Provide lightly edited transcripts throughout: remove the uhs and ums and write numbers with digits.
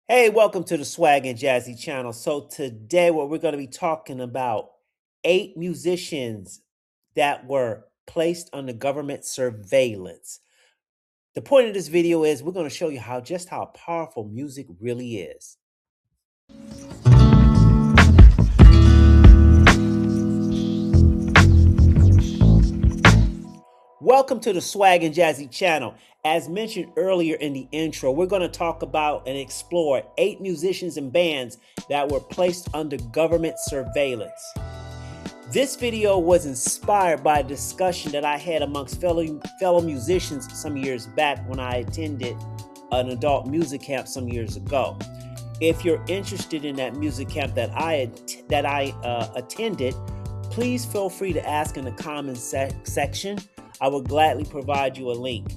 Hey, welcome to the Swag and Jazzy channel. So today what we're going to be talking about 8 musicians that were placed under government surveillance. The point of this video is we're going to show you how powerful music really is. Welcome to the Swag and Jazzy channel. As mentioned earlier in the intro, we're going to talk about and explore 8 musicians and bands that were placed under government surveillance. This video was inspired by a discussion that I had amongst fellow musicians some years back when I attended an adult music camp some years ago. If you're interested in that music camp that I attended, please feel free to ask in the comment section. I will gladly provide you a link.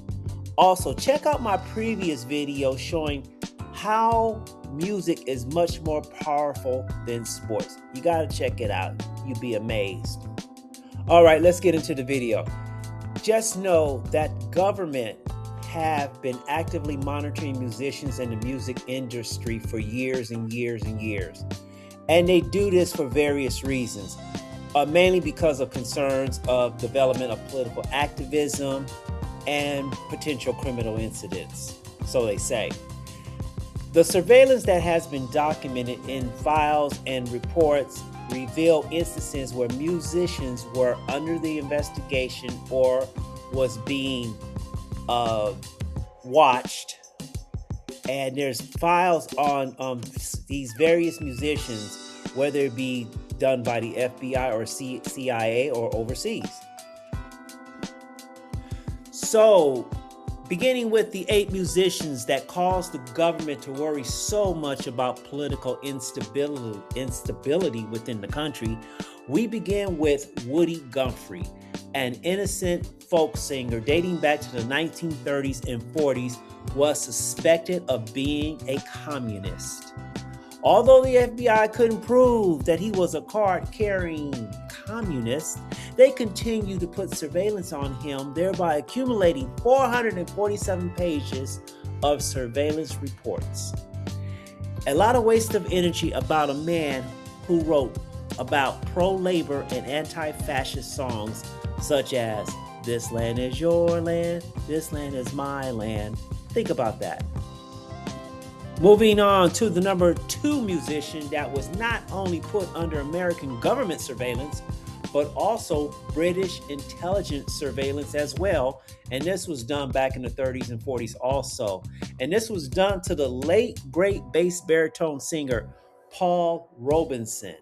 Also, check out my previous video showing how music is much more powerful than sports. You got to check it out. You'll be amazed. All right, let's get into the video. Just know that government have been actively monitoring musicians and the music industry for years and years and years. And they do this for various reasons. Mainly because of concerns of development of political activism and potential criminal incidents, so they say. The surveillance that has been documented in files and reports reveal instances where musicians were under the investigation or was being watched. And there's files on these various musicians, whether it be done by the FBI or CIA or overseas. So, beginning with the 8 musicians that caused the government to worry so much about political instability within the country, we begin with Woody Guthrie, an innocent folk singer dating back to the 1930s and 40s, was suspected of being a communist. Although the FBI couldn't prove that he was a card-carrying communist, they continued to put surveillance on him, thereby accumulating 447 pages of surveillance reports. A lot of waste of energy about a man who wrote about pro-labor and anti-fascist songs such as "This land is your land, this land is my land." Think about that. Moving on to the number 2 musician that was not only put under American government surveillance, but also British intelligence surveillance as well. And this was done back in the 30s and 40s also. And this was done to the late, great bass baritone singer, Paul Robeson,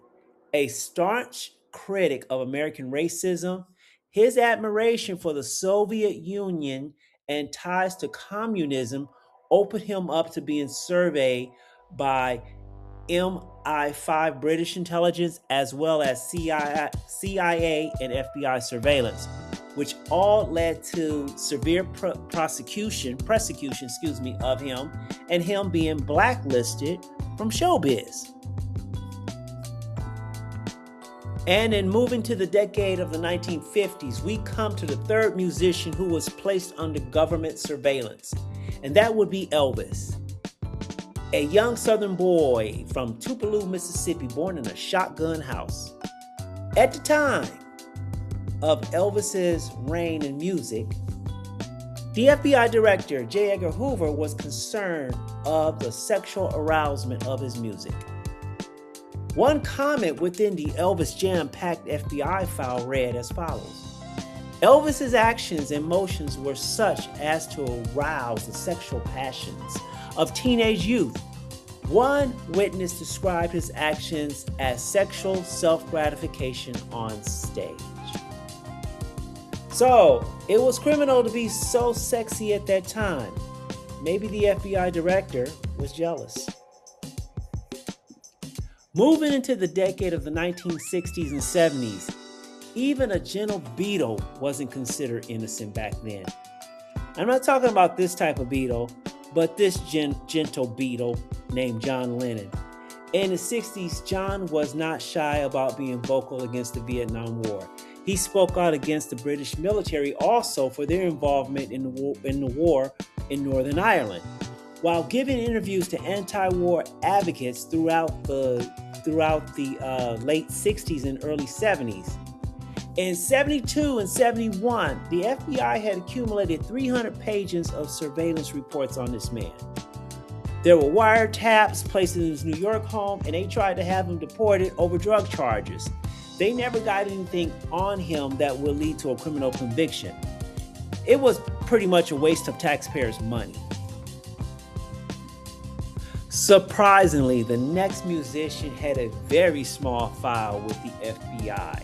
a staunch critic of American racism. His admiration for the Soviet Union and ties to communism opened him up to being surveyed by MI5 British Intelligence as well as CIA and FBI surveillance, which all led to severe persecution of him and him being blacklisted from showbiz. And in moving to the decade of the 1950s, we come to the 3rd musician who was placed under government surveillance, and that would be Elvis. A young Southern boy from Tupelo, Mississippi, born in a shotgun house. At the time of Elvis's reign in music, the FBI director, J. Edgar Hoover, was concerned of the sexual arousement of his music. One comment within the Elvis jam-packed FBI file read as follows: Elvis's actions and motions were such as to arouse the sexual passions of teenage youth. One witness described his actions as sexual self-gratification on stage. So, it was criminal to be so sexy at that time. Maybe the FBI director was jealous. Moving into the decade of the 1960s and 70s, even a gentle Beatle wasn't considered innocent back then. I'm not talking about this type of Beatle, but this gentle Beatle named John Lennon. In the 60s, John was not shy about being vocal against the Vietnam War. He spoke out against the British military also for their involvement in the war in Northern Ireland. while giving interviews to anti-war advocates throughout the late 60s and early 70s. In 72 and 71, the FBI had accumulated 300 pages of surveillance reports on this man. There were wiretaps placed in his New York home, and they tried to have him deported over drug charges. They never got anything on him that would lead to a criminal conviction. It was pretty much a waste of taxpayers' money. Surprisingly, the next musician had a very small file with the FBI.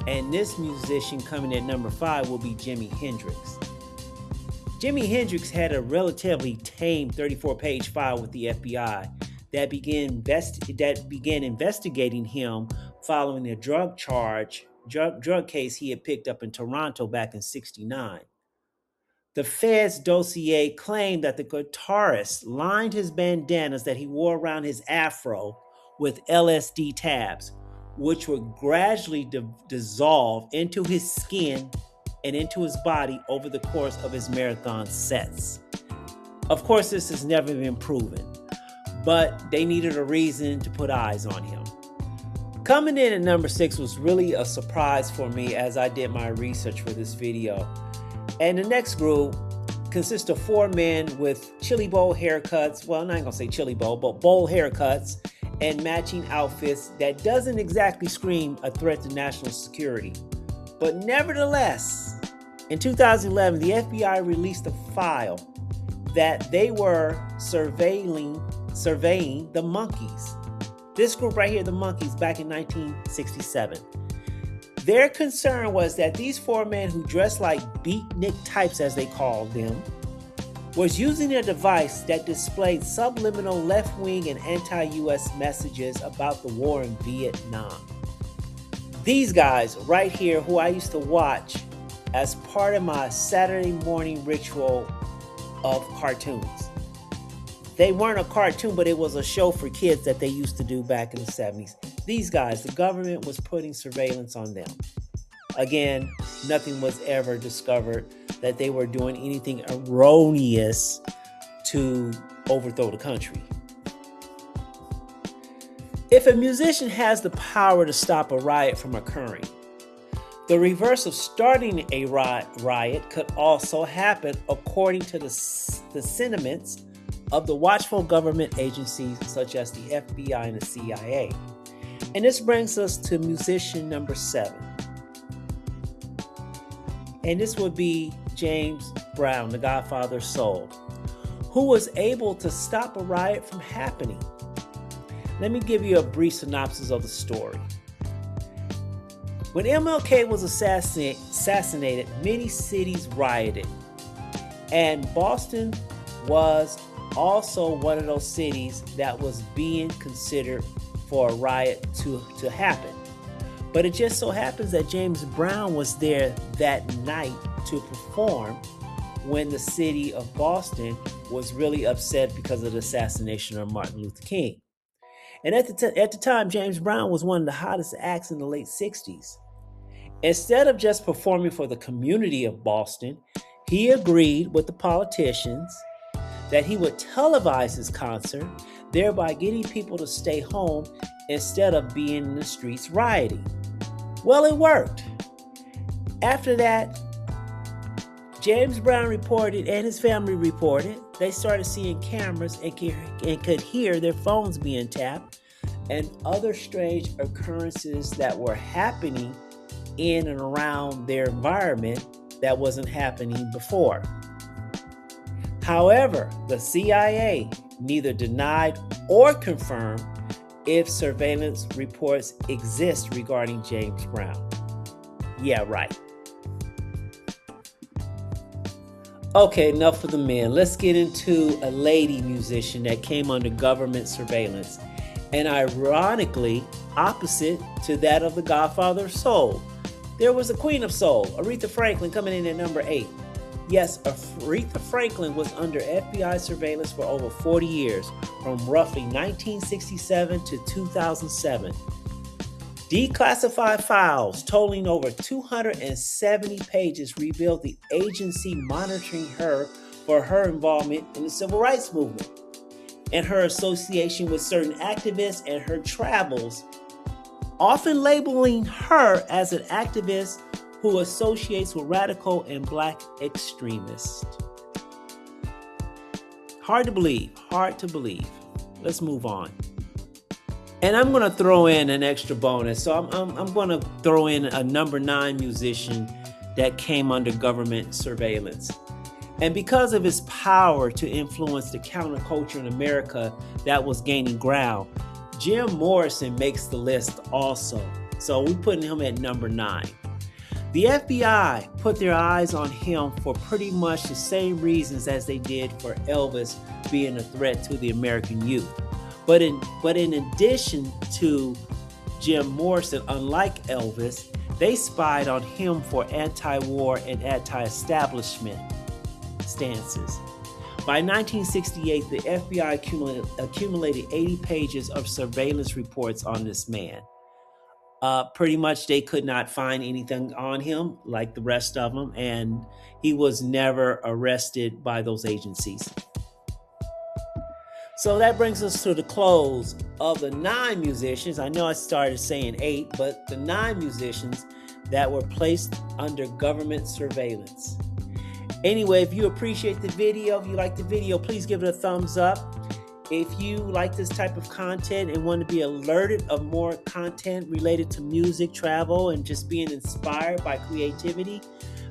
And this musician coming at number 5 will be Jimi Hendrix. Jimi Hendrix had a relatively tame 34-page file with the FBI that began investigating him following a drug case he had picked up in Toronto back in '69. The Fed's dossier claimed that the guitarist lined his bandanas that he wore around his afro with LSD tabs, which would gradually dissolve into his skin and into his body over the course of his marathon sets. Of course, this has never been proven, but they needed a reason to put eyes on him. Coming in at number 6 was really a surprise for me as I did my research for this video. And the next group consists of 4 men with chili bowl haircuts. Well, I'm not gonna say chili bowl, but bowl haircuts and matching outfits that doesn't exactly scream a threat to national security. But nevertheless, in 2011, the FBI released a file that they were surveying the Monkees. This group right here, the Monkees, back in 1967. Their concern was that these 4 men who dressed like beatnik types, as they called them, was using a device that displayed subliminal left-wing and anti-US messages about the war in Vietnam. These guys right here, who I used to watch as part of my Saturday morning ritual of cartoons. They weren't a cartoon, but it was a show for kids that they used to do back in the 70s. These guys, the government was putting surveillance on them. Again, nothing was ever discovered that they were doing anything erroneous to overthrow the country. If a musician has the power to stop a riot from occurring, the reverse of starting a riot could also happen according to the sentiments of the watchful government agencies such as the FBI and the CIA. And this brings us to musician number 7. And this would be James Brown, the Godfather of Soul, who was able to stop a riot from happening. Let me give you a brief synopsis of the story. When MLK was assassinated, many cities rioted. And Boston was also one of those cities that was being considered for a riot to happen. But it just so happens that James Brown was there that night to perform when the city of Boston was really upset because of the assassination of Martin Luther King. And at the time, James Brown was one of the hottest acts in the late 60s. Instead of just performing for the community of Boston, he agreed with the politicians that he would televise his concert, thereby getting people to stay home instead of being in the streets rioting. Well, it worked. After that, James Brown reported and his family reported they started seeing cameras and could hear their phones being tapped and other strange occurrences that were happening in and around their environment that wasn't happening before. However, the CIA neither denied or confirmed if surveillance reports exist regarding James Brown. Yeah, right. Okay, enough of the men. Let's get into a lady musician that came under government surveillance, and ironically, opposite to that of the Godfather of Soul. There was a Queen of Soul, Aretha Franklin, coming in at number 8. Yes, Aretha Franklin was under FBI surveillance for over 40 years, from roughly 1967 to 2007. Declassified files totaling over 270 pages revealed the agency monitoring her for her involvement in the civil rights movement and her association with certain activists and her travels, often labeling her as an activist who associates with radical and black extremists. Hard to believe. Let's move on. And I'm going to throw in an extra bonus. So I'm going to throw in a number 9 musician that came under government surveillance. And because of his power to influence the counterculture in America that was gaining ground, Jim Morrison makes the list also. So we're putting him at number 9. The FBI put their eyes on him for pretty much the same reasons as they did for Elvis being a threat to the American youth. But in addition to Jim Morrison, unlike Elvis, they spied on him for anti-war and anti-establishment stances. By 1968, the FBI accumulated 80 pages of surveillance reports on this man. Pretty much they could not find anything on him like the rest of them, and he was never arrested by those agencies. So that brings us to the close of the 9 musicians. I know I started saying 8, but the 9 musicians that were placed under government surveillance. Anyway, if you appreciate the video, if you like the video, please give it a thumbs up. If you like this type of content and want to be alerted of more content related to music, travel, and just being inspired by creativity,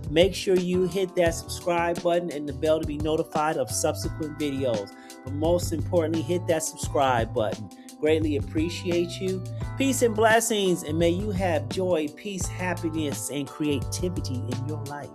make sure you hit that subscribe button and the bell to be notified of subsequent videos. But most importantly, hit that subscribe button. Greatly appreciate you. Peace and blessings, and may you have joy, peace, happiness, and creativity in your life.